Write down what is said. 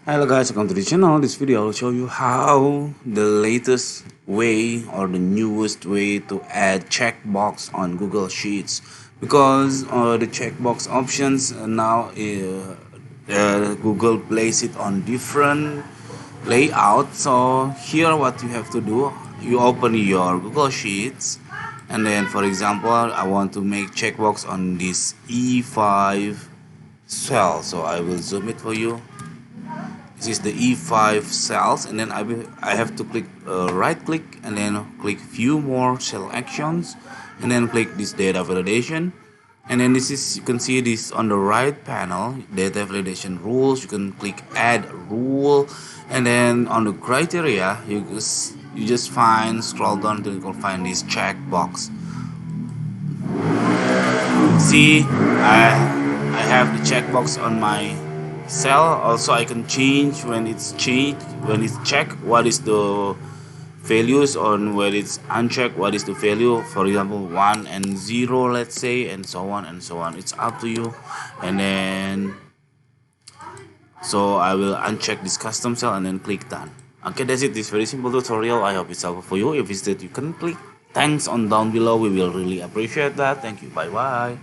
Hello guys, welcome to the channel. This video will show you how the latest way or the newest way to add checkbox on Google Sheets, because the checkbox options now Google place it on different layout. So here what you have to do, you open your Google Sheets, and then for example I want to make checkbox on this E5 cell, so I will zoom it for you. This is the E5 cells, and then I have to click right click and then click view more selections, and then click this data validation, and then this is, you can see this on the right panel, data validation rules. You can click add rule, and then on the criteria you just scroll down until you can find this checkbox. See, I have the checkbox on my cell. Also I can change when it's checked, what is the values, on where it's unchecked, what is the value. For example 1 and 0, let's say, and so on and so on. It's up to you. And then so I will uncheck this custom cell and then click done. Okay, that's it. This very simple tutorial. I hope it's helpful for you. If it's that, you can click thanks on down below. We will really appreciate that. Thank you. Bye bye.